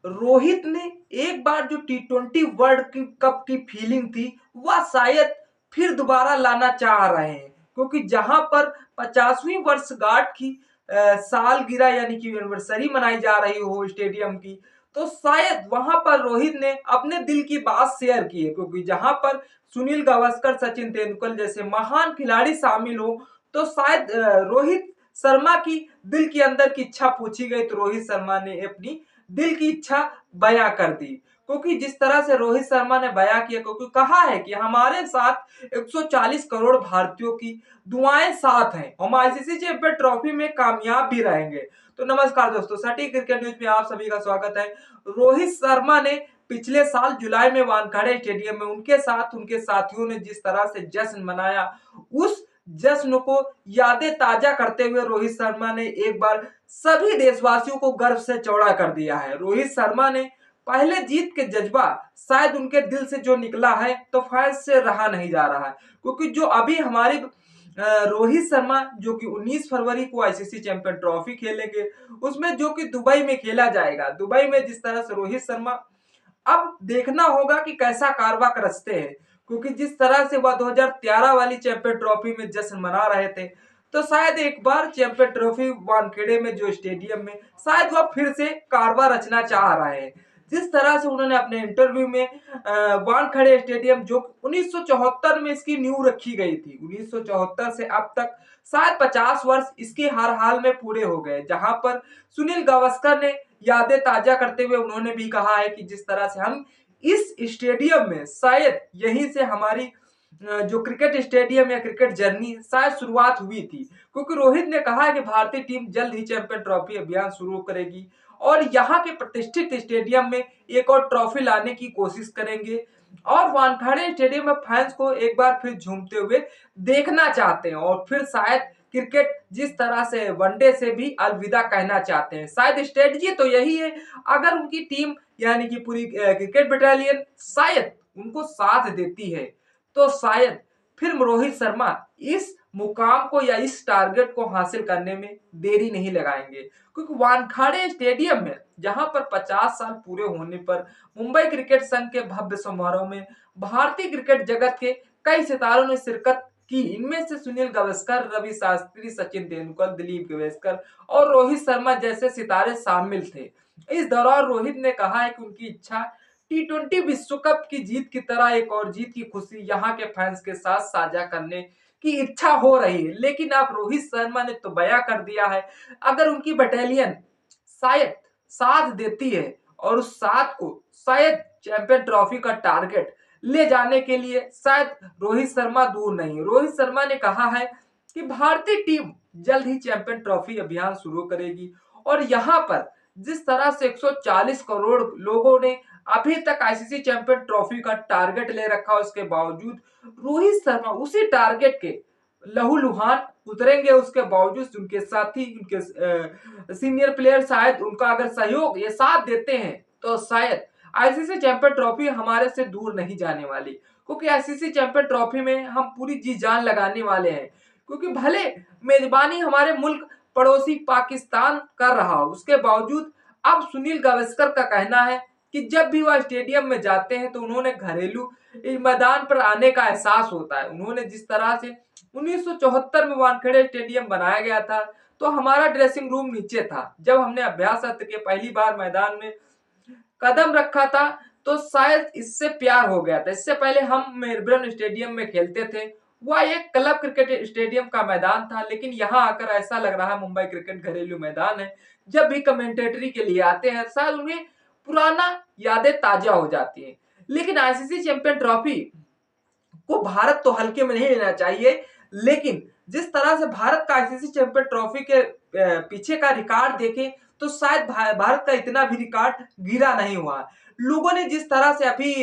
रोहित ने एक बार जो टी20 वर्ल्ड कप की फीलिंग थी वह शायद फिर दोबारा लाना चाह रहे हैं, क्योंकि जहां पर 50वीं वर्षगांठ की सालगिरह यानी कि एनिवर्सरी मनाई जा रही हो स्टेडियम की, तो शायद वहां पर रोहित ने अपने दिल की बात शेयर की है, क्योंकि जहां पर सुनील गावस्कर, सचिन तेंदुलकर जैसे महान खिलाड़ी शामिल हो, तो शायद रोहित शर्मा की दिल के अंदर की इच्छा पूछी गई तो रोहित शर्मा ने अपनी दिल की इच्छा बयां कर दी। क्योंकि जिस तरह से रोहित शर्मा ने बयां किया, क्योंकि कहा है कि हमारे साथ 140 करोड़ भारतीयों की दुआएं साथ हैं, हम आईसीसी चैंपियन ट्रॉफी में कामयाब भी रहेंगे। तो नमस्कार दोस्तों, सटीक क्रिकेट न्यूज में आप सभी का स्वागत है। रोहित शर्मा ने पिछले साल जुलाई में वानखेड़े स्टेडियम में उनके साथ उनके साथियों ने जिस तरह से जश्न मनाया, उस जश्न को यादें ताजा करते हुए रोहित शर्मा ने एक बार सभी देशवासियों को गर्व से चौड़ा कर दिया है। रोहित शर्मा ने पहले जीत के जज्बा शायद उनके दिल से जो निकला है तो फैंस से रहा नहीं जा रहा है, क्योंकि जो अभी हमारी रोहित शर्मा जो कि 19 फरवरी को आईसीसी चैंपियन ट्रॉफी खेलेंगे, उसमें जो कि दुबई में खेला जाएगा, दुबई में जिस तरह से रोहित शर्मा अब देखना होगा कि कैसा कारवा करसते हैं, क्योंकि जिस तरह से वह 2013 वाली चैंपियन ट्रॉफी में जश्न मना रहे थे, तो शायद एक बार चैंपियन ट्रॉफी वानखेड़े में जो स्टेडियम में शायद वह फिर से कारवा रचना चाह रहे हैं। जिस तरह से उन्होंने अपने इंटरव्यू में वानखेड़े स्टेडियम जो 1974 में इसकी नींव रखी गई थी, 1974 से अब तक शायद 50 वर्ष इसके हर हाल में पूरे हो गए, जहां पर सुनील गावस्कर ने यादें ताजा करते हुए उन्होंने भी कहा है कि जिस तरह से हम इस स्टेडियम में शायद यहीं से हमारी जो क्रिकेट स्टेडियम या क्रिकेट जर्नी शायद शुरुआत हुई थी, क्योंकि रोहित ने कहा है कि भारतीय टीम जल्द ही चैंपियन ट्रॉफी अभियान शुरू करेगी और यहाँ के प्रतिष्ठित स्टेडियम में एक और ट्रॉफी लाने की कोशिश करेंगे और वानखेड़े स्टेडियम में फैंस को एक बार फिर झूमते हुए देखना चाहते हैं और फिर शायद क्रिकेट जिस तरह से वनडे से भी अलविदा कहना चाहते हैं। शायद स्ट्रेटजी तो यही है, अगर उनकी टीम यानी कि पूरी क्रिकेट बटालियन शायद उनको साथ देती है तो शायद फिर रोहित शर्मा इस मुकाम को या इस टारगेट को हासिल करने में देरी नहीं लगाएंगे, क्योंकि वानखेड़े स्टेडियम में जहां पर 50 साल पूरे होने पर मुंबई क्रिकेट संघ के भव्य समारोह में भारतीय क्रिकेट जगत के कई सितारों ने शिरकत की। इनमें से सुनील गावस्कर, रवि शास्त्री, सचिन तेंदुलकर, दिलीप गावस्कर और रोहित शर्मा जैसे सितारे शामिल थे। इस दौरान रोहित ने कहा है कि उनकी इच्छा टी20 विश्व कप की जीत की तरह एक और जीत की खुशी यहाँ के फैंस के साथ साझा करने की इच्छा हो रही है। लेकिन अब रोहित शर्मा ने तो बयां कर दिया है, अगर उनकी बटालियन शायद साथ देती है और उस साथ को शायद चैंपियन ट्रॉफी का टारगेट ले जाने के लिए शायद रोहित शर्मा दूर नहीं। रोहित शर्मा ने कहा है कि भारतीय टीम जल्द ही चैंपियन ट्रॉफी अभियान शुरू करेगी और यहाँ पर जिस तरह से 140 करोड़ लोगों ने अभी तक आईसीसी चैंपियन ट्रॉफी का टारगेट ले रखा, उसके बावजूद रोहित शर्मा उसी टारगेट के लहूलुहान उतरेंगे। उसके बावजूद उनके साथी, उनके सीनियर प्लेयर शायद उनका अगर सहयोग ये साथ देते हैं तो शायद आईसीसी चैंपियन ट्रॉफी हमारे से दूर नहीं जाने वाली, क्योंकि आईसीसी चैंपियन ट्रॉफी में हम पूरी जी जान लगाने वाले हैं। क्योंकि भले मेजबानी हमारे मुल्क पड़ोसी पाकिस्तान कर रहा हो, उसके बावजूद अब सुनील गावस्कर का कहना है कि जब भी वह स्टेडियम में जाते हैं तो उन्होंने घरेलू मैदान पर आने का एहसास होता है। उन्होंने जिस तरह से 1974 में वानखेड़े स्टेडियम बनाया गया था तो हमारा ड्रेसिंग रूम नीचे था, जब हमने अभ्यास सत्र के पहली बार मैदान में कदम रखा था तो शायद इससे प्यार हो गया था। इससे पहले हम मेलबर्न स्टेडियम में खेलते थे, वह एक क्लब क्रिकेट स्टेडियम का मैदान था, लेकिन यहाँ आकर ऐसा लग रहा है मुंबई क्रिकेट घरेलू मैदान है। जब भी कमेंटेटरी के लिए आते हैं शायद उन्हें पुराना यादें ताजा हो जाती हैं। लेकिन आईसीसी चैंपियन ट्रॉफी को भारत तो हल्के में नहीं लेना चाहिए, लेकिन जिस तरह से भारत का आईसीसी चैंपियन ट्रॉफी के पीछे का रिकॉर्ड देखें तो शायद भारत का इतना भी रिकॉर्ड गिरा नहीं हुआ। लोगों ने जिस तरह से अभी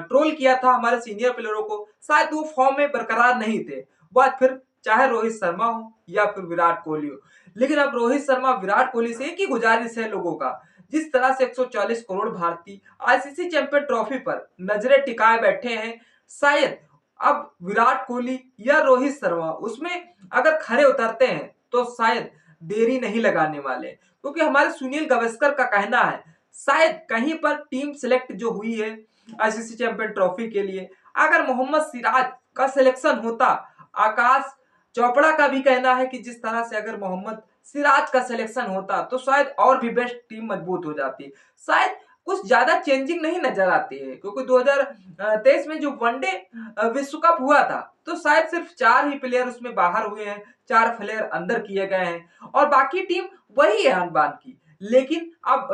ट्रोल किया था हमारे सीनियर प्लेयरों को, शायद वो फॉर्म में बरकरार नहीं थे, वह फिर चाहे रोहित शर्मा हो या फिर विराट कोहली हो। लेकिन अब रोहित शर्मा, विराट कोहली से एक ही गुजारिश है लोगों का, जिस तरह से 140 करोड़ भारतीय आईसीसी चैंपियन ट्रॉफी पर नजरें टिकाए बैठे हैं, शायद अब विराट कोहली या रोहित शर्मा उसमें अगर खरे उतरते हैं तो शायद देरी नहीं लगाने वाले, क्योंकि हमारे सुनील गावस्कर का कहना है शायद कहीं पर टीम सिलेक्ट जो हुई है आईसीसी चैंपियन ट्रॉफी के लिए, अगर मोहम्मद सिराज का सिलेक्शन होता, आकाश चोपड़ा का भी कहना है कि जिस तरह से अगर मोहम्मद सिराज का सिलेक्शन होता तो शायद और भी बेस्ट टीम मजबूत हो जाती। शायद कुछ ज्यादा चेंजिंग नहीं नजर आती है, क्योंकि 2023 में जो वनडे विश्व कप हुआ था तो शायद सिर्फ 4 ही प्लेयर उसमें बाहर हुए हैं, 4 प्लेयर अंदर किए गए हैं और बाकी टीम वही है अनबान की। लेकिन अब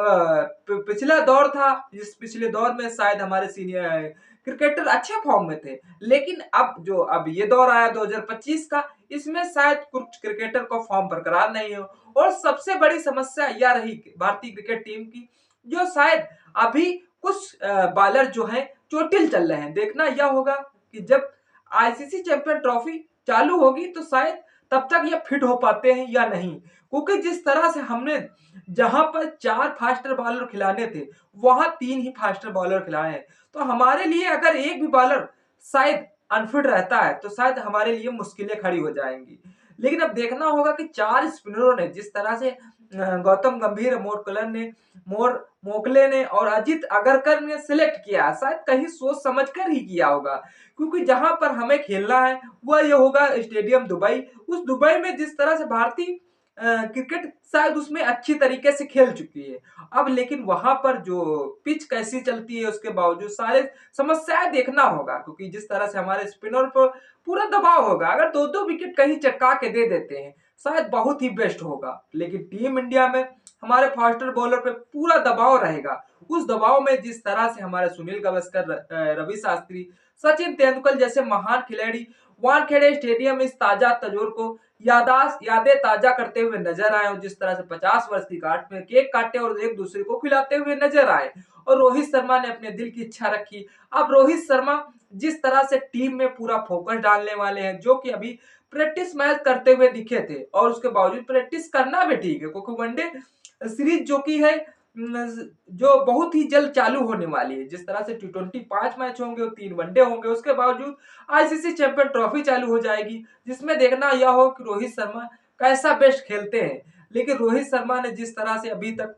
पिछला दौर था, इस पिछले दौर में शायद हमारे सीनियर क्रिकेटर अच्छे फॉर्म में थे, लेकिन अब ये दौर आया 2025 का, इसमें शायद कुछ क्रिकेटर को फॉर्म बरकरार नहीं हो। और सबसे बड़ी समस्या यह रही भारतीय क्रिकेट टीम की, जो शायद अभी कुछ बॉलर जो हैं चोटिल चल रहे हैं। देखना यह होगा कि जब आईसीसी चैंपियन ट्रॉफी चालू होगी तो शायद तब तक ये फिट हो पाते हैं या नहीं, क्योंकि जिस तरह से हमने जहां पर 4 फास्टर बॉलर खिलाने थे वहां 3 ही फास्टर बॉलर खिलाए हैं। तो हमारे लिए अगर एक भी बॉलर शायद अनफिट रहता है तो शायद हमारे लिए मुश्किलें खड़ी हो जाएंगी। लेकिन अब देखना होगा कि 4 स्पिनरों ने जिस तरह से गौतम गंभीर, मोर मोकले ने और अजित अगरकर ने सिलेक्ट किया, शायद कहीं सोच समझ कर ही किया होगा, क्योंकि जहां पर हमें खेलना है वह ये होगा स्टेडियम दुबई। उस दुबई में जिस तरह से भारतीय क्रिकेट शायद उसमें अच्छी तरीके से खेल चुकी है अब, लेकिन वहां पर जो पिच कैसी चलती है उसके बावजूद सारे समस्याएं देखना होगा, क्योंकि जिस तरह से हमारे स्पिनर पर पूरा दबाव होगा, अगर 2-2 विकेट कहीं चटका के दे देते हैं शायद बहुत ही बेस्ट होगा। लेकिन टीम इंडिया में हमारे फास्टर बॉलर पे पूरा दबाव रहेगा, उस दबाव में जिस तरह से हमारे सुनील गावस्कर, रवि शास्त्री, सचिन तेंदुलकर जैसे महान खिलाड़ी वानखेड़े स्टेडियम इस ताजा तजोर को यादें ताजा करते हुए नजर आए, और जिस तरह से 50 वर्ष की गांठ में केक काटे और एक दूसरे को खिलाते हुए नजर आए। और रोहित शर्मा ने अपने दिल की इच्छा रखी। अब रोहित शर्मा जिस तरह से टीम में पूरा फोकस डालने वाले हैं, जो कि अभी प्रैक्टिस मैच करते हुए दिखे थे, और उसके बावजूद प्रैक्टिस करना भी ठीक है, क्योंकि वनडे सीरीज जो की है जो बहुत ही जल्द चालू होने वाली है। जिस तरह से टी20 5 मैच होंगे और 3 वनडे होंगे, उसके बावजूद आईसीसी चैंपियन ट्रॉफी चालू हो जाएगी, जिसमें देखना यह हो कि रोहित शर्मा कैसा बेस्ट खेलते हैं। लेकिन रोहित शर्मा ने जिस तरह से अभी तक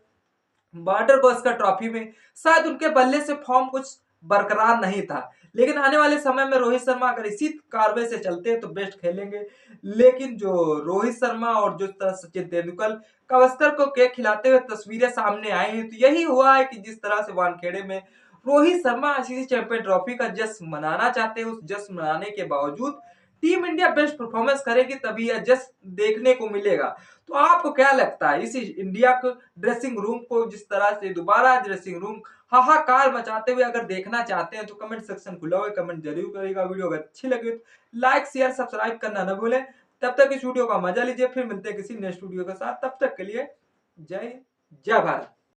बॉर्डर गावस्कर ट्रॉफी में शायद उनके बल्ले से फॉर्म कुछ बरकरार नहीं था, लेकिन आने वाले समय में रोहित शर्मा अगर इसी कारवे से चलते हैं तो बेस्ट खेलेंगे। लेकिन जो रोहित शर्मा और जो तरह सचिन तेंदुलकर गावस्कर को केक खिलाते हुए तस्वीरें सामने आई हैं, तो यही हुआ है कि जिस तरह से वानखेड़े में Rohit Sharma ICC champion trophy का जश्न मनाना चाहते हैं, उस जश्न मनाने के बावजूद टीम इंडिया बेस्ट परफॉर्मेंस करेगी तभी यह जश्न देखने को मिलेगा। तो आपको क्या लगता है इस इंडिया को ड्रेसिंग रूम को जिस तरह से दोबारा ड्रेसिंग रूम हाहाकार मचाते हुए अगर देखना चाहते हैं तो कमेंट सेक्शन खुला हुआ है, कमेंट जरूर करिएगा। वीडियो अगर अच्छी लगी तो लाइक शेयर सब्सक्राइब करना न भूलें। तब तक इस वीडियो का मजा लीजिए, फिर मिलते हैं किसी नेक्स्ट वीडियो के साथ, तब तक के लिए जय जय भारत।